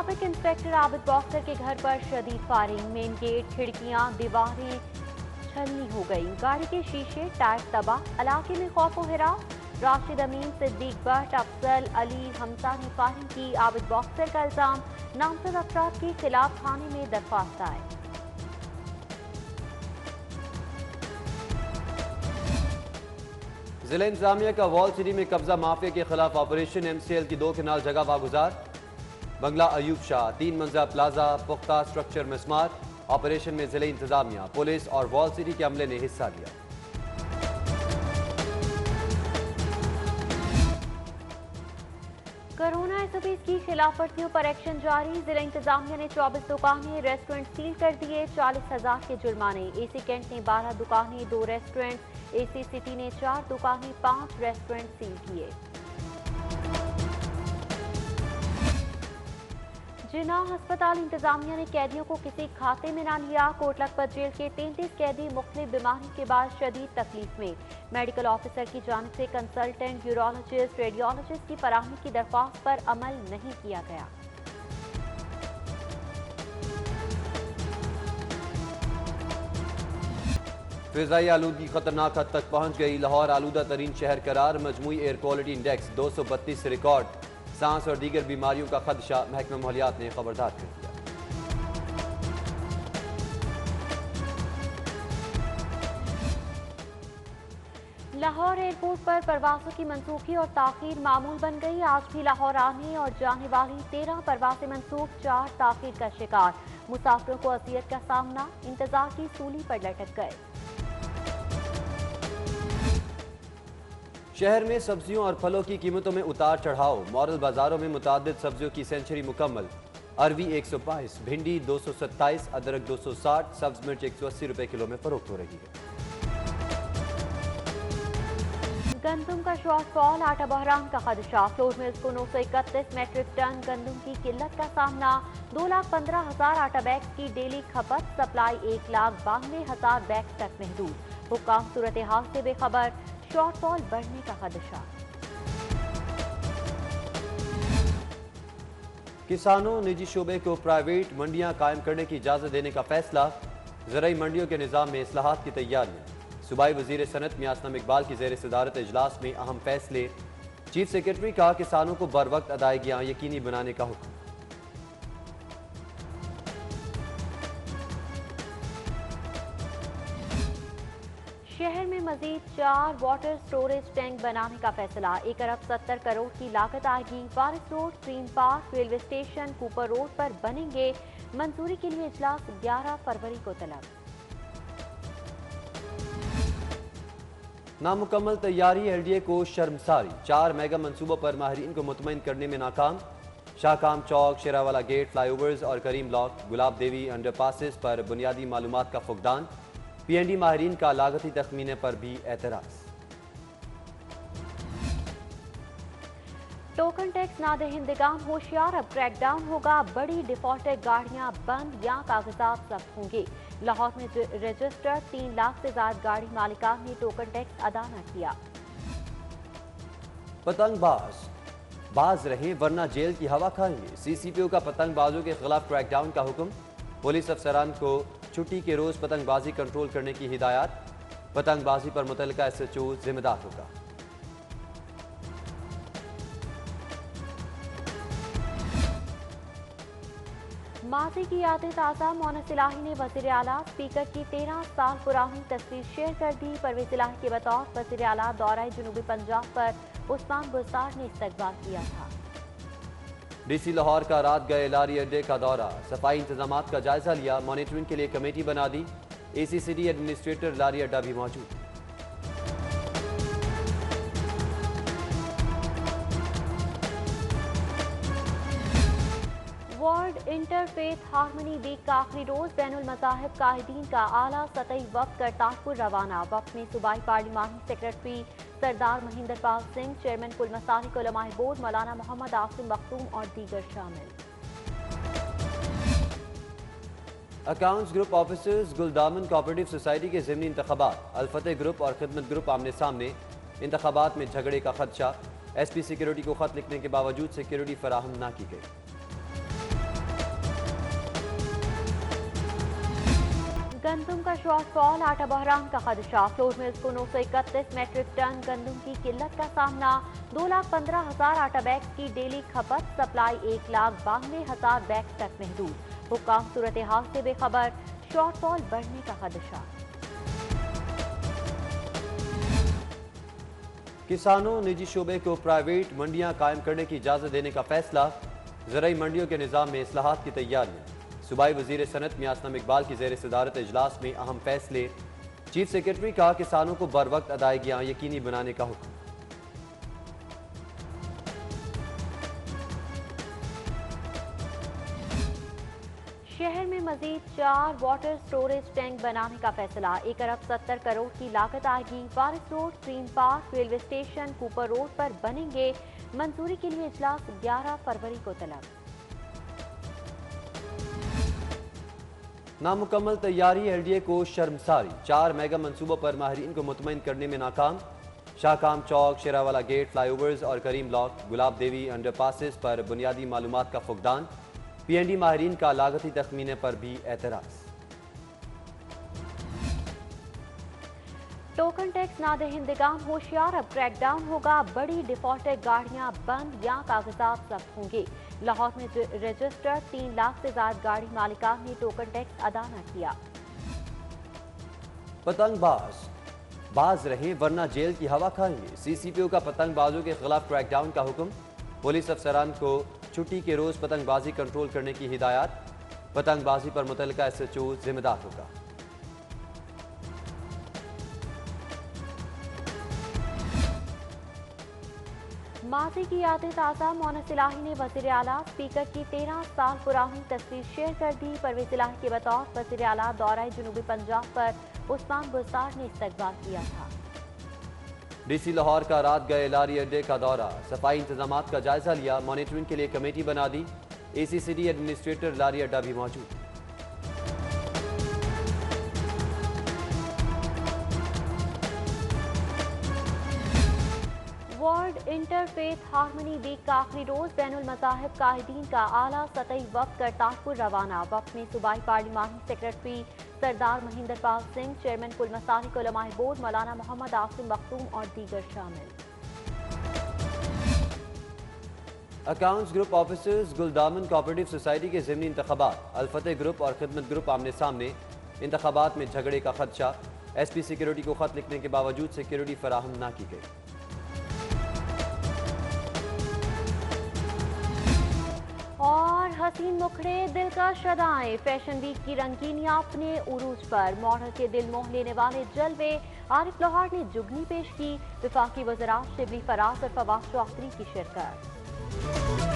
साबिक inspector Abid boxer के घर पर शदीद फायरिंग, मेन गेट, खिड़कियां, दीवारें छलनी हो गई, गाड़ी के शीशे, टायर तबाह, इलाके में खौफ व हिरास। राशिद अमीन, सिद्दीक भट्ट, अफजल अली हमजा ने फायरिंग की। आबिद बॉक्सर का इल्जाम, नामजद अफराद के खिलाफ थाने में दरख्वास्त आए। जिला इंतजामिया का वॉल सिटी में कब्जा माफिया के खिलाफ ऑपरेशन, MCL की 2 कनाल जगह वागुजार। बंगला अयूब शाह, 3 मंजिला प्लाजा, पुख्ता स्ट्रक्चर मिसमार। ऑपरेशन में जिला इंतजामिया, पुलिस और वॉल सिटी के अमले ने हिस्सा लिया। कोरोना SOPs की खिलाफवर्जियों पर एक्शन जारी। जिला इंतजामिया ने 24 दुकानें, रेस्टोरेंट सील कर दिए, 40,000 के जुर्माने। AC कैंट ने 12 दुकानें, 2 रेस्टोरेंट, AC सिटी ने 4 दुकानें, 5 रेस्टोरेंट सील किए। जिन्ना अस्पताल इंतजामिया ने कैदियों को किसी खाते में न लिया। कोट लखपत जेल के 33 कैदी मुख्तलिफ बीमारी के बाद शदीद तकलीफ में। मेडिकल ऑफिसर की जानिब से कंसल्टेंट, यूरोलॉजिस्ट, रेडियोलॉजिस्ट की फराहमी की दरख्वास्त पर अमल नहीं किया गया। फिजाई आलूदगी खतरनाक हद तक पहुंच गई। लाहौर आलूदा तरीन शहर करार। मजमूई एयर क्वालिटी इंडेक्स 232 से रिकॉर्ड। सांस और दीगर बीमारियों का खदशा, महकमा माहौलियात ने खबरदार कर दिया। लाहौर एयरपोर्ट पर परवाजों की मनसूखी और ताखीर मामूल बन गई। आज भी लाहौर आने और जाने वाली 13 परवाजें मनसूख, 4 ताखीर का शिकार। मुसाफिरों को अजियत का सामना, इंतजार की सूली पर लटक गए। शहर में सब्जियों और फलों की कीमतों में उतार चढ़ाव। मॉडल बाजारों में मुतादिद सब्जियों की सेंचुरी मुकम्मल। अरवी 122, भिंडी 227, अदरक 260, सब्ज मिर्च 180 रुपए किलो में फरोख्त हो रही है। गंदम का शॉर्टफॉल, आटा बहरान का खदशा। फ्लोर मिल्स को 931 मेट्रिक टन गंदम की किल्लत का सामना। 2,15,000 आटा बैग्स की डेली खपत, सप्लाई 1,92,000 बैग्स तक महदूद। हुक्काम सूरत हाल से बेखबर, शॉर्टफॉल बढ़ने का खदशा। किसानों, निजी शोबे को प्राइवेट मंडियां कायम करने की इजाजत देने का फैसला। ज़राई मंडियों के निज़ाम में इस्लाहात की तैयारियां। सूबाई वज़ीर सनत मियां असलम इकबाल की ज़ेर सदारत इजलास में अहम फैसले। चीफ सेक्रेटरी का किसानों को बर वक्त अदायगियां यकीनी बनाने का हुक्म। शहर में मजीद 4 वाटर स्टोरेज टैंक बनाने का फैसला। 1 अरब 70 करोड़ की लागत आएगी। Waris Road, Green Park, railway station, Cooper Road पर बनेंगे। मंजूरी के लिए इजलास 11 फरवरी को तलब। नामुकम्मल तैयारी, LDA को शर्मसारी। 4 मेगा मंसूबों पर माहिरीन को मुतमईन करने में नाकाम। शाहकाम चौक, शेरावाला गेट, फ्लाईओवर्स और करीम ब्लॉक, गुलाब देवी अंडरपासेस पर बुनियादी मालूमात का फुकदान। PND माहिरीन का लागती तखमीने पर भी एतराज। टोकन टैक्स नादहिंदगान होशियार, अब क्रैकडाउन होगा। बड़ी डिफॉल्टर गाड़ियां बंद या कागजात जब्त होंगे। लाहौर में रजिस्टर्ड 3 लाख से ज्यादा गाड़ी मालिकान ने टोकन टैक्स अदा न किया। बाज रहें वरना जेल की हवा खाएंगे। CCPO का पतंगबाजों के खिलाफ क्रैकडाउन का हुक्म। पुलिस अफसरान को छुट्टी के रोज पतंगबाजी कंट्रोल करने की हिदायत। पतंगबाजी पर मुतल्लिका SHO जिम्मेदार होगा। माजी की यादें ताज़ा, मोनस इलाही ने वज़ीर आला स्पीकर की 13 साल पुरानी तस्वीर शेयर कर दी। परवेज इलाही के बतौर वज़ीर आला दौरा जनूबी पंजाब पर उस्मान बुज़दार ने इस्तकबाल किया था। DC लाहौर का रात गए लारी अड्डे का दौरा। सफाई इंतजामात का जायजा लिया। मॉनिटरिंग के लिए कमेटी बना दी। AC सिटी एडमिनिस्ट्रेटर लारी अड्डा भी मौजूद। वर्ल्ड इंटरफेथ हारमनी वीक का आखिरी रोज बैनुल मज़ाहिब कायदीन का आला सतही वफ्द करतारपुर रवाना। वफ्द में सूबाई पार्लिमानी सेक्रेटरी सरदार महेंद्र पाल सिंह, चेयरमैन कुल मसालिक उलमाए बोर्ड मौलाना मोहम्मद आसिम मखदूम और दीगर शामिल। Accounts group officers Guldaman cooperative society के ज़िमनी इंतखाबात। अलफतेह ग्रुप और खिदमत ग्रुप आमने सामने। इंतखाबात में झगड़े का खदशा। SP सिक्योरिटी को खत लिखने के बावजूद सिक्योरिटी फराहम न की गई। गंदम का शॉर्टफॉल, आटा बहरान का खदशा। फ्लोर मिल्स को 931 मेट्रिक टन गंदम की किल्लत का सामना। 2,15,000 आटा बैग्स की डेली खपत, सप्लाई 1,92,000 बैग्स तक महदूद। हुक्काम सूरत हाल से बेखबर, शॉर्टफॉल बढ़ने का खदशा। किसानों निजी शोबे को प्राइवेट मंडियां कायम करने की इजाजत देने का फैसला। ज़राई मंडियों के निज़ाम में इस्लाहात की तैयारियां। सूबाई वज़ीर सनत मियां इकबाल की ज़ेर सदारत इजलास में अहम फैसले। चीफ सेक्रेटरी का किसानों को बर वक्त अदायगियां यकीनी बनाने का हुक्म। शहर में मजीद 4 वाटर स्टोरेज टैंक बनाने का फैसला। 1 अरब 70 करोड़ की लागत आएगी। Waris Road, Green Park, railway station, Cooper Road पर बनेंगे। मंजूरी के लिए इजलास 11 फरवरी को तलब। नामुकम्मल तैयारी, LDA को शर्मसारी। 4 मेगा मंसूबों पर माहिरीन को मुतमईन करने में नाकाम। शाहकाम चौक, शेरावाला गेट, फ्लाईओवर्स और करीम ब्लॉक, गुलाब देवी अंडरपासेस पर बुनियादी मालूमात का फुकदान। PND माहिरीन का लागती तखमीने पर भी एतराज। टोकन टैक्स नादहिंदगान होशियार, अब क्रैकडाउन होगा। बड़ी डिफॉल्टर गाड़ियां बंद या कागजात जब्त होंगे। लाहौर में रजिस्टर्ड 3 लाख से ज्यादा गाड़ी मालिकान ने टोकन टैक्स अदा न किया। बाज रहें वरना जेल की हवा खाएंगे। CCPO का पतंगबाजों के खिलाफ क्रैकडाउन का हुक्म। पुलिस अफसरान को छुट्टी के रोज पतंगबाजी कंट्रोल करने की हिदायत। पतंगबाजी पर मुतल्लिका SHO जिम्मेदार होगा। माजी की यादें ताज़ा, मोनस इलाही ने वज़ीर आला स्पीकर की 13 साल पुरानी तस्वीर शेयर कर दी। परवेज इलाही के बतौर वज़ीर आला दौरा जनूबी पंजाब पर उस्मान बुज़दार ने इस्तकबाल किया था। DC लाहौर का रात गए लारी अड्डे का दौरा, सफाई इंतजामात का जायजा लिया। मॉनिटरिंग के लिए कमेटी बना दी। ACCD एडमिनिस्ट्रेटर लारी अड्डा भी मौजूद। वर्ल्ड इंटरफेथ हारमनी वीक का आखिरी रोज, बैनुल मज़ाहिब कायदीन का आला सतही वफ्द करतारपुर रवाना। वफ्द में सूबाई पार्लिमानी सेक्रेटरी सरदार महेंद्र पाल सिंह, चेयरमैन कुल मसालिक उलमाए बोर्ड मौलाना मोहम्मद आसिम मखदूम और दीगर शामिल। Accounts group officers Guldaman cooperative society के ज़िमनी इंतखाबात। अलफतेह ग्रुप और खिदमत ग्रुप आमने सामने। इंतखाबात में झगड़े का खदशा। SP सिक्योरिटी को खत लिखने के बावजूद सिक्योरिटी फराहम न की गई। और हसीन मुखड़े, दिलकश अदाएं, फैशन वीक की रंगीनियां अपने उरूज पर। मॉडल के दिल मोह लेने वाले जलवे। आरिफ लोहार ने जुगनी पेश की। वफाकी वज़रा शिबली फराज और फवाद चौधरी की शिरकत।